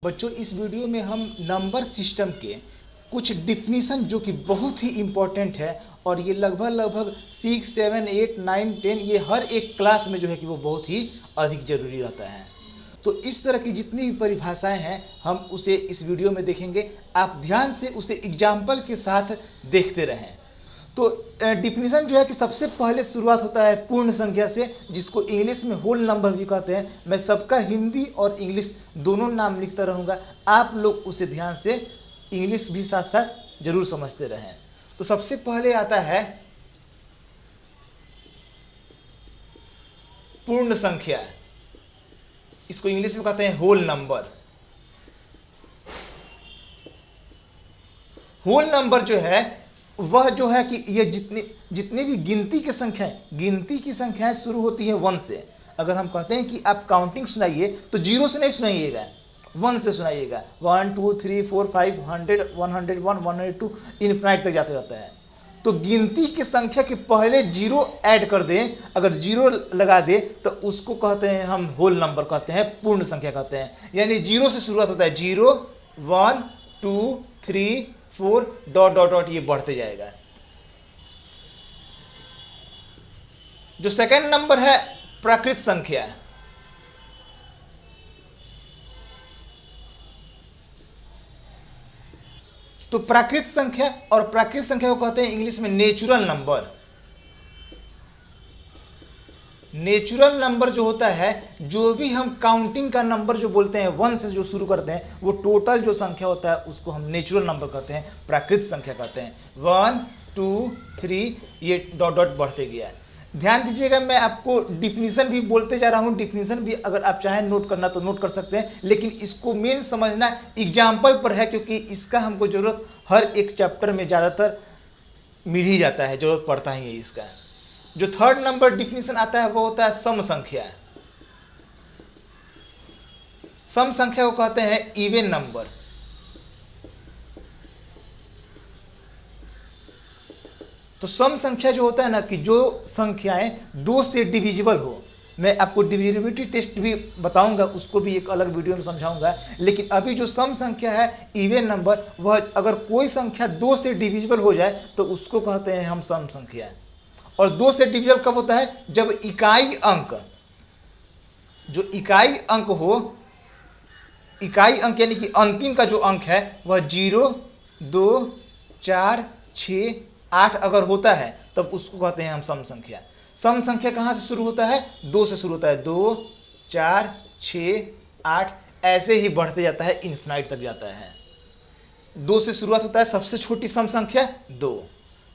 बच्चों इस वीडियो में हम नंबर सिस्टम के कुछ डिफिनीशन जो कि बहुत ही इम्पोर्टेंट है और ये लगभग 6, 7, 8, 9, 10 ये हर एक क्लास में जो है कि वो बहुत ही अधिक जरूरी रहता है। तो इस तरह की जितनी भी परिभाषाएं हैं हम उसे इस वीडियो में देखेंगे। आप ध्यान से उसे एग्जाम्पल के साथ देखते रहें। तो डिफिनीशन जो है कि सबसे पहले शुरुआत होता है पूर्ण संख्या से, जिसको इंग्लिश में होल नंबर भी कहते हैं। मैं सबका हिंदी और इंग्लिश दोनों नाम लिखता रहूँगा, आप लोग उसे ध्यान से इंग्लिश भी साथ साथ जरूर समझते रहें। तो सबसे पहले आता है पूर्ण संख्या, इसको इंग्लिश में कहते हैं होल नंबर। होल नंबर जो है वह जो है कि ये जितनी भी गिनती की संख्याएं शुरू होती है 1 से। अगर हम कहते हैं कि आप काउंटिंग सुनाइए तो 0 से नहीं सुनाइएगा, 1 से सुनाइएगा। 1 2 3 4 5 100 101 102 इनफिनाइट तक जाते रहता है। तो गिनती की संख्या के पहले 0 ऐड कर दें, अगर 0 लगा दे तो उसको कहते हैं हम होल नंबर कहते हैं, पूर्ण संख्या कहते हैं। यानी 0 से शुरुआत होता है, 0 1 2 3 4 डॉट डॉट डॉट ये बढ़ते जाएगा। जो सेकंड नंबर है प्राकृत संख्या, तो प्राकृत संख्या और प्राकृत संख्या को कहते हैं इंग्लिश में नेचुरल नंबर। नेचुरल नंबर जो होता है, जो भी हम काउंटिंग का नंबर जो बोलते हैं 1 से जो शुरू करते हैं, वो टोटल जो संख्या होता है उसको हम नेचुरल नंबर कहते हैं, प्राकृत संख्या कहते हैं। 1 2 3 ये डॉट डॉट बढ़ते गया है। ध्यान दीजिएगा, मैं आपको डिफिनीशन भी बोलते जा रहा हूँ। डिफिनीशन भी अगर आप चाहें नोट करना तो नोट कर सकते हैं, लेकिन इसको मेन समझना एग्जाम्पल पर है, क्योंकि इसका हमको जरूरत हर एक चैप्टर में ज़्यादातर मिल ही जाता है, जरूरत पड़ता ही है इसका। जो थर्ड नंबर डिफिनीशन आता है वो होता है सम संख्या। सम संख्या को कहते हैं इवन नंबर। तो सम संख्या जो होता है ना, कि जो संख्याएं 2 से डिविजिबल हो। मैं आपको डिविजिबिलिटी टेस्ट भी बताऊंगा, उसको भी एक अलग वीडियो में समझाऊंगा। लेकिन अभी जो सम संख्या है इवन नंबर, वह अगर कोई संख्या 2 से डिविजिबल हो जाए तो उसको कहते हैं हम सम संख्या। और 2 से डिविजिबल कब होता है? जब इकाई अंक, जो इकाई अंक हो, इकाई अंक यानी कि अंतिम का जो अंक है वह 0 2 4 6 8 अगर होता है तब उसको कहते हैं हम सम संख्या। सम संख्या कहाँ से शुरू होता है? 2 से शुरू होता है। 2 4 6 8 ऐसे ही बढ़ते जाता है, इन्फिनाइट तक जाता है। 2 से शुरुआत होता है। सबसे छोटी सम संख्या 2,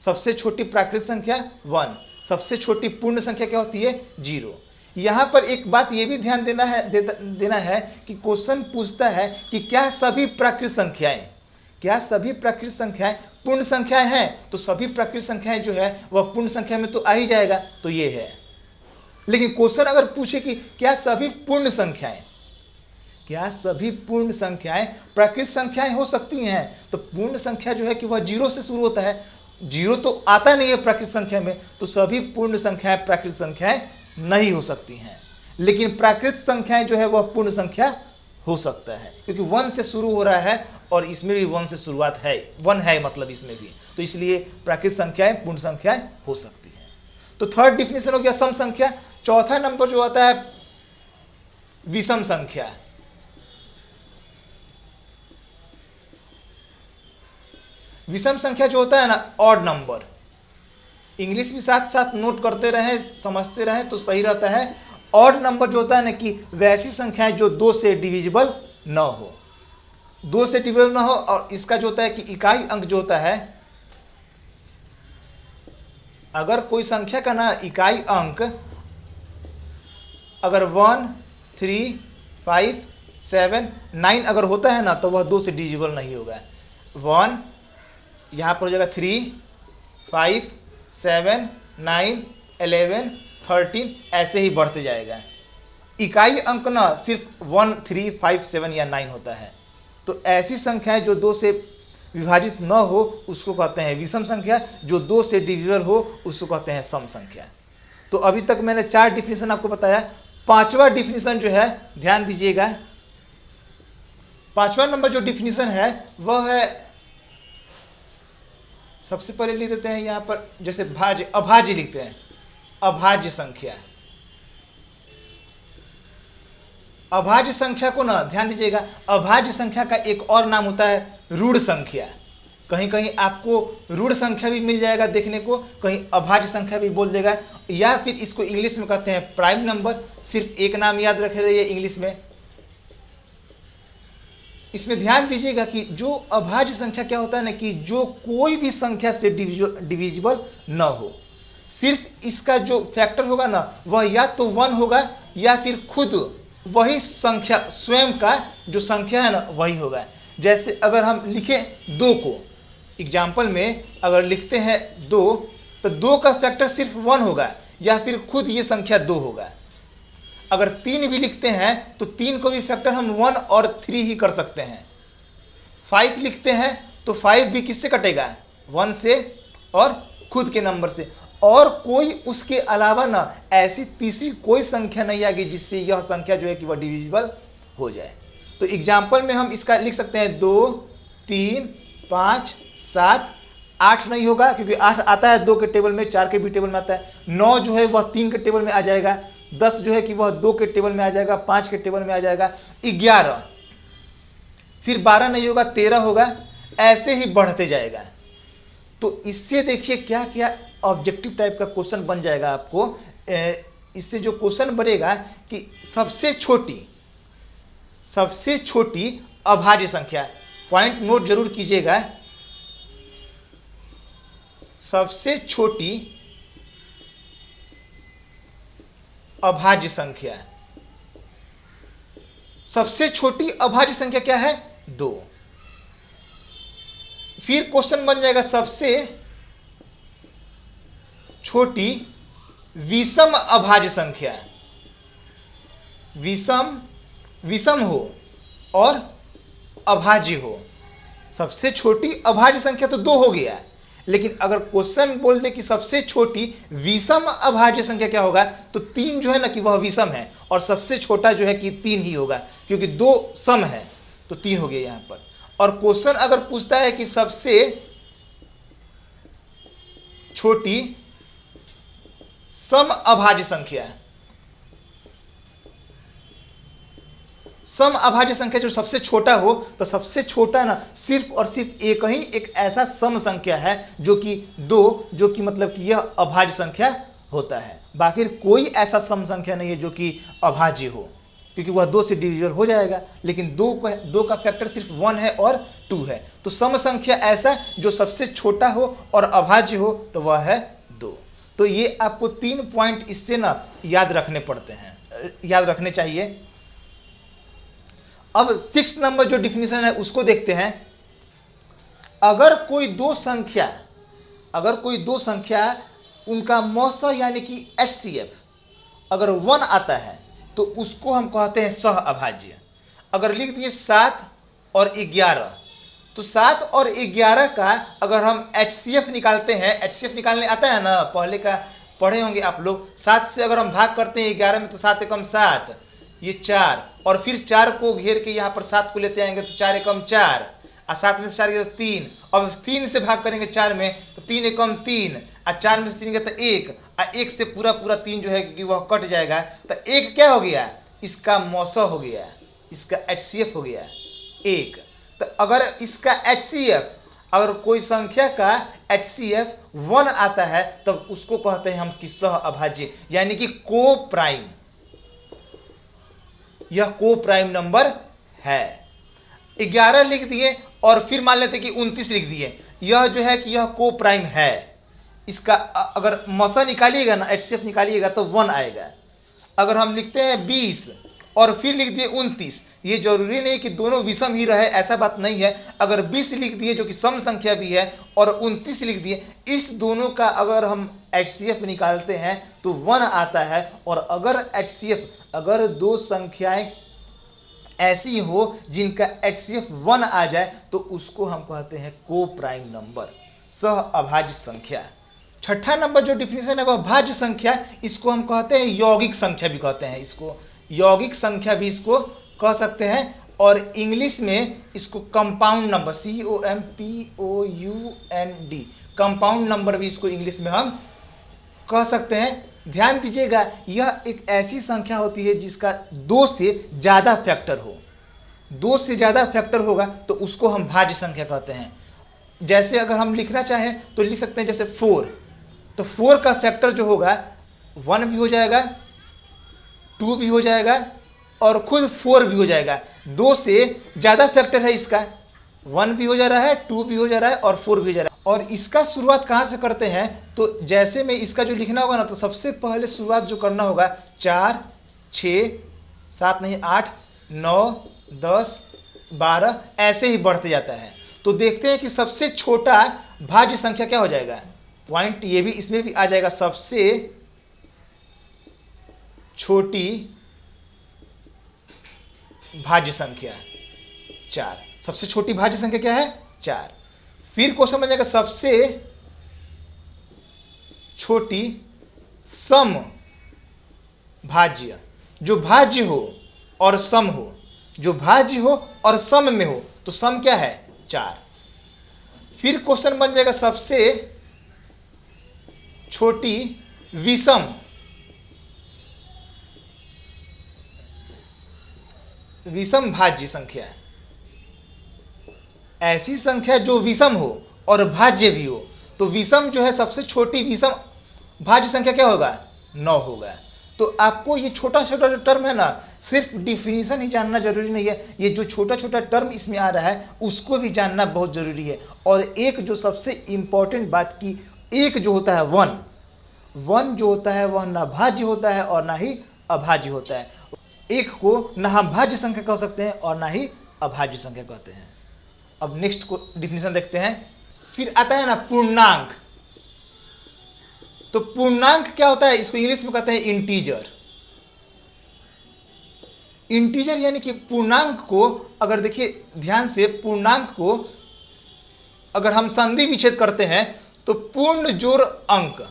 सबसे छोटी प्राकृत संख्या 1, सबसे छोटी पूर्ण संख्या क्या होती है? 0। यहाँ पर एक बात ये भी ध्यान देना है कि क्वेश्चन पूछता है कि क्या सभी प्राकृत संख्याएं पूर्ण संख्याएं हैं? तो सभी प्राकृत संख्याएं जो है वह पूर्ण संख्या में तो आ ही जाएगा, तो ये है। लेकिन क्वेश्चन अगर पूछे कि क्या सभी पूर्ण संख्याएं प्राकृत संख्याएं हो सकती हैं, तो पूर्ण संख्या जो है कि वह 0 से शुरू होता है। 0 तो आता नहीं है प्राकृत संख्या में, तो सभी पूर्ण संख्याएं प्राकृत संख्याएं नहीं हो सकती हैं। लेकिन प्राकृत संख्याएं जो है वह पूर्ण संख्या हो सकता है, क्योंकि 1 से शुरू हो रहा है और इसमें भी 1 से शुरुआत है, 1 है मतलब इसमें भी, तो इसलिए प्राकृत संख्याएं पूर्ण संख्याएं हो सकती हैं। तो थर्ड डिफिनेशन हो गया सम संख्या। चौथा नंबर जो आता है विषम संख्या। विषम संख्या जो होता है ना, ऑड नंबर। इंग्लिश भी साथ साथ नोट करते रहें, समझते रहें तो सही रहता है। ऑड नंबर जो होता है ना, कि वैसी संख्याएं जो 2 से डिविजिबल न हो, 2 से डिविजिबल न हो। और इसका जो होता है कि इकाई अंक जो होता है, अगर कोई संख्या का ना इकाई अंक अगर 1 3 5 7 9 अगर होता है ना, तो वह 2 से डिविजिबल नहीं होगा। 1 यहाँ पर हो जाएगा, 3 5 7 9 11 13 ऐसे ही बढ़ते जाएगा। इकाई अंक ना सिर्फ 1 3 5 7 या 9 होता है। तो ऐसी संख्याएं जो 2 से विभाजित न हो उसको कहते हैं विषम संख्या, जो 2 से डिविजिबल हो उसको कहते हैं सम संख्या। तो अभी तक मैंने 4 डिफिनेशन आपको बताया। पांचवा डिफिनेशन जो है ध्यान दीजिएगा, 5वां नंबर जो डिफिनीशन है वह है, सबसे पहले लिख देते हैं यहाँ पर, जैसे भाज्य अभाज्य लिखते हैं, अभाज्य संख्या। अभाज्य संख्या को ना ध्यान दीजिएगा, अभाज्य संख्या का एक और नाम होता है ऋण संख्या। कहीं कहीं आपको ऋण संख्या भी मिल जाएगा देखने को, कहीं अभाज्य संख्या भी बोल देगा, या फिर इसको इंग्लिश में कहते हैं प्राइम नंबर। सिर्फ एक नाम याद रखे रहिए इंग्लिश में। इसमें ध्यान दीजिएगा कि जो अभाज्य संख्या क्या होता है ना, कि जो कोई भी संख्या से डिविजिबल न हो, सिर्फ इसका जो फैक्टर होगा ना वह या तो 1 होगा या फिर खुद वही संख्या स्वयं का जो संख्या है ना वही होगा। जैसे अगर हम लिखें 2 को, एग्जाम्पल में अगर लिखते हैं 2, तो 2 का फैक्टर सिर्फ 1 होगा या फिर खुद ये संख्या 2 होगा। अगर 3 भी लिखते हैं तो 3 को भी फैक्टर हम 1 और 3 ही कर सकते हैं। 5 लिखते हैं तो 5 भी किससे कटेगा, 1 से और खुद के नंबर से, और कोई उसके अलावा ना ऐसी तीसरी कोई संख्या नहीं आएगी जिससे यह संख्या जो है कि वह डिविजिबल हो जाए। तो एग्जाम्पल में हम इसका लिख सकते हैं 2, 3, 5, 7, 8 नहीं होगा क्योंकि 8 आता है 2 के टेबल में, 4 के भी टेबल में आता है। 9 जो है वह 3 के टेबल में आ जाएगा। 10 जो है कि वह 2 के टेबल में आ जाएगा, 5 के टेबल में आ जाएगा। 11, फिर 12 नहीं होगा, 13 होगा, ऐसे ही बढ़ते जाएगा। तो इससे देखिए क्या क्या ऑब्जेक्टिव टाइप का क्वेश्चन बन जाएगा आपको। इससे जो क्वेश्चन बनेगा कि सबसे छोटी अभाज्य संख्या, पॉइंट नोट जरूर कीजिएगा, सबसे छोटी अभाज्य संख्या, सबसे छोटी अभाज्य संख्या क्या है, 2। फिर क्वेश्चन बन जाएगा सबसे छोटी विषम अभाज्य संख्या, विषम हो और अभाज्य हो। सबसे छोटी अभाज्य संख्या तो 2 हो गया, लेकिन अगर क्वेश्चन बोल दे कि सबसे छोटी विषम अभाज्य संख्या क्या होगा, तो 3 जो है ना कि वह विषम है और सबसे छोटा जो है कि 3 ही होगा, क्योंकि 2 सम है तो 3 हो गया यहां पर। और क्वेश्चन अगर पूछता है कि सबसे छोटी सम अभाज्य संख्या, सम अभाज्य संख्या जो सबसे छोटा हो, तो सबसे छोटा ना सिर्फ और सिर्फ एक ऐसा सम संख्या है जो कि 2, जो कि मतलब कि यह अभाज्य संख्या होता है। बाकी कोई ऐसा सम संख्या नहीं है जो कि अभाज्य हो, क्योंकि वह 2 से डिविजिबल हो जाएगा। लेकिन 2 का फैक्टर सिर्फ 1 है और 2 है। तो सम संख्या ऐसा जो सबसे छोटा हो और अभाज्य हो तो वह है 2। तो ये आपको 3 पॉइंट इससे ना याद रखने पड़ते हैं, याद रखने चाहिए। अब 6 नंबर जो डिफिनीशन है उसको देखते हैं। अगर कोई दो संख्या उनका मौसा यानी कि HCF अगर 1 आता है तो उसको हम कहते हैं सह अभाज्य। अगर लिख दिए 7 और 11, तो 7 और 11 का अगर हम HCF निकालते हैं, HCF निकालने आता है ना, पहले का पढ़े होंगे आप लोग। 7 से अगर हम भाग करते हैं 11 में तो 7 एकम 7, ये 4, और फिर 4 को घेर के यहाँ पर 7 को लेते आएंगे तो 4 एकम 4, और 7 में से 4 गया तो 3, और 3 से भाग करेंगे 4 में तो 3 एकम 3, और 4 में से 3 गया तो 1, और 1 से पूरा 3 जो है कि वह कट जाएगा। तो 1 क्या हो गया, इसका मौसा हो गया, इसका HCF हो गया 1। तो अगर इसका HCF, अगर कोई संख्या का HCF 1 आता है तब उसको कहते हैं हम कि सह अभाज्य, यानी कि को प्राइम। यह को प्राइम नंबर है। 11 लिख दिए और फिर मान लेते कि 29 लिख दिए, यह जो है कि यह को प्राइम है। इसका अगर मौसा निकालिएगा ना, HCF निकालिएगा तो 1 आएगा। अगर हम लिखते हैं 20 और फिर लिख दिए 29, ये जरूरी नहीं कि दोनों विषम ही रहे, ऐसा बात नहीं है। अगर 20 लिख दिए जो कि सम संख्या भी है और 29 लिख दिए, इस दोनों का अगर हम HCF निकालते हैं तो 1 आता है। और अगर HCF, अगर दो संख्याएं ऐसी हो जिनका HCF 1 आ जाए तो उसको हम कहते हैं को प्राइम नंबर, सह अभाज्य संख्या। 6ठा नंबर जो डिफिनीशन है वह भाज्य संख्या, इसको हम कहते हैं यौगिक संख्या भी कहते हैं, इसको यौगिक संख्या भी इसको कह सकते हैं। और इंग्लिश में इसको compound number, COMPOUND, compound number भी इसको इंग्लिश में हम कह सकते हैं। ध्यान दीजिएगा, यह एक ऐसी संख्या होती है जिसका 2 से ज़्यादा फैक्टर हो। 2 से ज़्यादा फैक्टर होगा तो उसको हम भाज्य संख्या कहते हैं। जैसे अगर हम लिखना चाहें तो लिख सकते हैं जैसे 4, तो 4 का फैक्टर जो होगा 1 भी हो जाएगा, 2 भी हो जाएगा और खुद 4 भी हो जाएगा। 2 से ज़्यादा फैक्टर है इसका, 1 भी हो जा रहा है, 2 भी हो जा रहा है और 4 भी हो जा रहा है। और इसका शुरुआत कहाँ से करते हैं, तो जैसे में इसका जो लिखना होगा ना, तो सबसे पहले शुरुआत जो करना होगा 4, 6, 7 नहीं 8, 9, 10, 12 ऐसे ही बढ़ते जाता है। तो देखते हैं कि सबसे छोटा भाज्य संख्या क्या हो जाएगा। पॉइंट ये भी इसमें भी आ जाएगा, सबसे छोटी भाज्य संख्या 4। सबसे छोटी भाज्य संख्या क्या है, 4। फिर क्वेश्चन बन जाएगा सबसे छोटी सम भाज्य, जो भाज्य हो और सम हो, जो भाज्य हो और सम में हो, तो सम क्या है 4। फिर क्वेश्चन बन जाएगा सबसे छोटी विषम भाज्य संख्या, ऐसी संख्या जो विषम हो और भाज्य भी हो। तो विषम जो है सबसे छोटी विषम भाज्य संख्या क्या होगा, 9 होगा। तो आपको ये छोटा छोटा जो टर्म है ना, सिर्फ डिफिनीशन ही जानना जरूरी नहीं है, ये जो छोटा छोटा टर्म इसमें आ रहा है उसको भी जानना बहुत जरूरी है। और एक जो सबसे इंपॉर्टेंट बात की, एक जो होता है 1 जो होता है वह ना भाज्य होता है और ना ही अभाज्य होता है। एक को ना हम भाज्य संख्या कह सकते हैं और ना ही अभाज्य संख्या कहते हैं। अब नेक्स्ट को डिफिनीशन देखते हैं। फिर आता है ना पूर्णांक। तो पूर्णांक क्या होता है, इसको इंग्लिश में कहते हैं इंटीजर। इंटीजर यानी कि पूर्णांक को, अगर देखिए ध्यान से, पूर्णांक को अगर हम संधि विच्छेद करते हैं तो पूर्ण जोड़ अंक,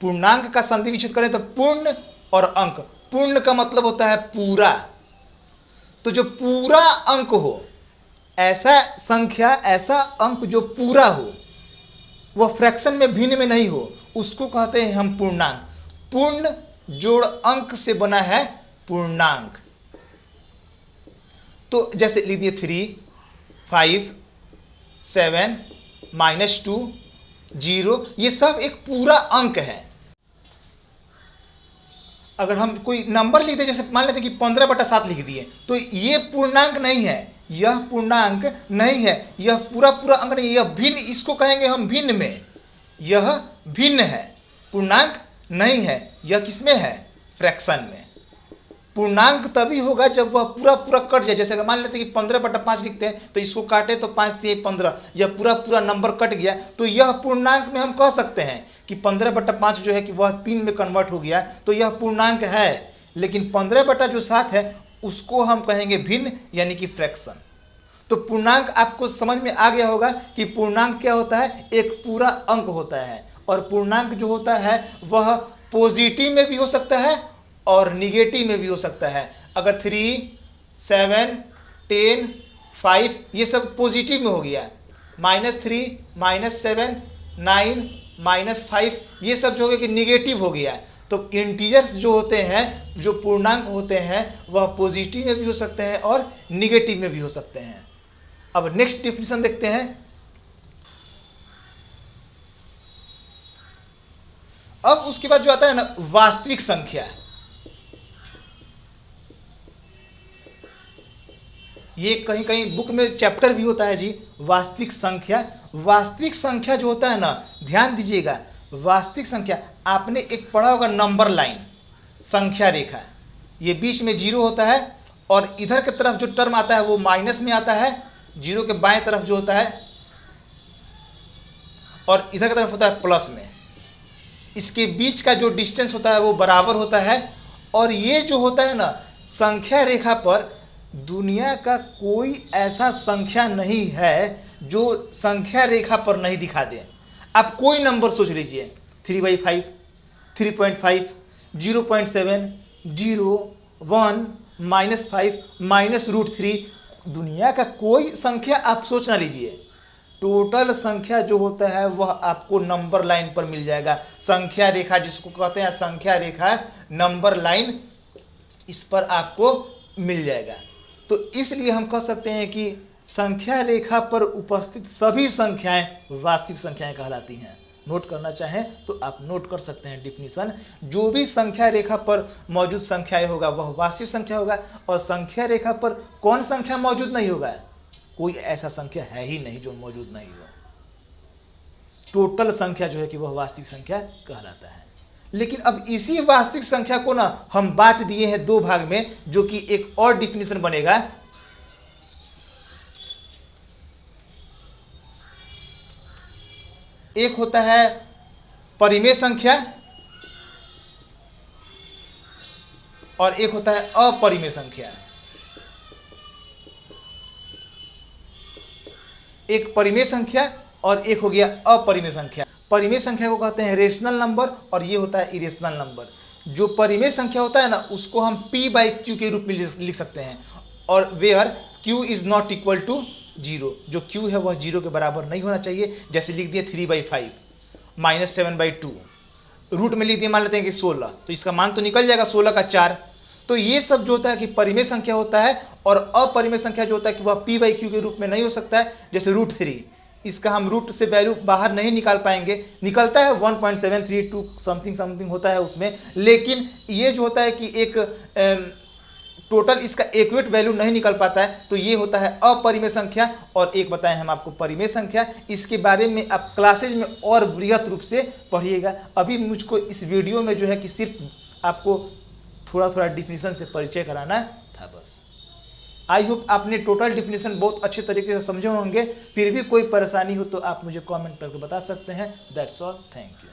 पूर्णांक का संधि विच्छेद करें तो पूर्ण और अंक। पूर्ण का मतलब होता है पूरा, तो जो पूरा अंक हो, ऐसा संख्या, ऐसा अंक जो पूरा हो, वह फ्रैक्शन में भिन्न में नहीं हो, उसको कहते हैं हम पूर्णांक। पूर्ण जोड़ अंक से बना है पूर्णांक। तो जैसे लीजिए 3, 5, 7, -2, 0, ये सब एक पूरा अंक है। अगर हम कोई नंबर लिखते, जैसे मान लेते कि 15/7 लिख दिए, तो ये पूर्णांक नहीं है, यह पूर्णांक नहीं है, यह पूरा पूरा अंक नहीं है, यह भिन्न, इसको कहेंगे हम भिन्न में, यह भिन्न है, पूर्णांक नहीं है। यह किसमें है, फ्रैक्शन में। पूर्णांक तभी होगा जब वह पूरा पूरा कट जाए। जैसे मान लेते कि 15/5 लिखते हैं, तो इसको काटे तो 5 3 15, यह पूरा पूरा नंबर कट गया, तो यह पूर्णांक में हम कह सकते हैं कि 15/5 जो है कि वह 3 में कन्वर्ट हो गया, तो यह पूर्णांक है। लेकिन 15/7 है उसको हम कहेंगे भिन्न, यानी कि फ्रैक्शन। तो पूर्णांक आपको समझ में आ गया होगा कि पूर्णांक क्या होता है, एक पूरा अंक होता है। और पूर्णांक जो होता है वह पॉजिटिव में भी हो सकता है और निगेटिव में भी हो सकता है। अगर 3, 7, 10, 5 ये सब पॉजिटिव में हो गया, -3, -7, 9, -5 ये सब जो है कि निगेटिव हो गया। तो इंटीजर्स जो होते हैं, जो पूर्णांक होते हैं, वह पॉजिटिव में भी हो सकते हैं और निगेटिव में भी हो सकते हैं। अब नेक्स्ट डेफिनेशन देखते हैं। अब उसके बाद जो आता है ना, वास्तविक संख्या। ये कहीं कहीं बुक में चैप्टर भी होता है जी, वास्तविक संख्या। वास्तविक संख्या जो होता है ना, ध्यान दीजिएगा, वास्तविक संख्या आपने एक पढ़ा होगा नंबर लाइन, संख्या रेखा। ये बीच में 0 होता है और इधर की तरफ जो टर्म आता है वो माइनस में आता है, 0 के बाएं तरफ जो होता है, और इधर की तरफ होता है प्लस में। इसके बीच का जो डिस्टेंस होता है वो बराबर होता है। और ये जो होता है ना, संख्या रेखा पर दुनिया का कोई ऐसा संख्या नहीं है जो संख्या रेखा पर नहीं दिखा दे। आप कोई नंबर सोच लीजिए, 3/5, 3.5, 0.7, 0, 1, -5 -√3, दुनिया का कोई संख्या आप सोच ना लीजिए, टोटल संख्या जो होता है वह आपको नंबर लाइन पर मिल जाएगा। संख्या रेखा जिसको कहते हैं संख्या रेखा, नंबर लाइन, इस पर आपको मिल जाएगा। तो इसलिए हम कह सकते हैं कि संख्या रेखा पर उपस्थित सभी संख्याएं वास्तविक संख्याएं कहलाती हैं। नोट करना चाहें तो आप नोट कर सकते हैं डिफिनीशन। जो भी संख्या रेखा पर मौजूद संख्याएं होगा वह वास्तविक संख्या होगा, और संख्या रेखा पर कौन संख्या मौजूद नहीं होगा, कोई ऐसा संख्या है ही नहीं जो मौजूद नहीं हो। टोटल संख्या जो है कि वह वास्तविक संख्या कहलाता है। लेकिन अब इसी वास्तविक संख्या को ना हम बांट दिए हैं दो भाग में, जो कि एक और डिफिनीशन बनेगा। एक होता है परिमेय संख्या और एक होता है अपरिमेय संख्या। एक परिमेय संख्या और एक हो गया अपरिमेय संख्या। परिमेय संख्या को कहते हैं रेशनल नंबर और ये होता है इरेशनल नंबर। जो परिमेय संख्या होता है ना उसको हम p/q के रूप में लिख सकते हैं, और where q is not equal to 0, जो q है वह 0 के बराबर नहीं होना चाहिए। जैसे लिख दिए 3/5 -7/2, रूट में लिख दिए मान लेते हैं कि 16, तो इसका मान तो निकल जाएगा 16 का 4। तो ये सब जो होता है कि परिमेय संख्या होता है, और अपरिमेय संख्या जो होता है कि वह p/q के रूप में नहीं हो सकता है। जैसे √3, इसका हम रूट से वैल्यू बाहर नहीं निकाल पाएंगे, निकलता है 1.732 समथिंग होता है उसमें, लेकिन ये जो होता है कि एक टोटल इसका एक्यूरेट वैल्यू नहीं निकल पाता है। तो ये होता है अपरिमेय संख्या। और एक बताएं हम आपको परिमेय संख्या, इसके बारे में आप क्लासेज में और बृहत रूप से पढ़िएगा। अभी मुझको इस वीडियो में जो है कि सिर्फ आपको थोड़ा थोड़ा डिफिनीशन से परिचय कराना था बस। आई होप आपने टोटल डिफिनीशन बहुत अच्छे तरीके से समझे होंगे। फिर भी कोई परेशानी हो तो आप मुझे कमेंट करके बता सकते हैं। That's all, thank you.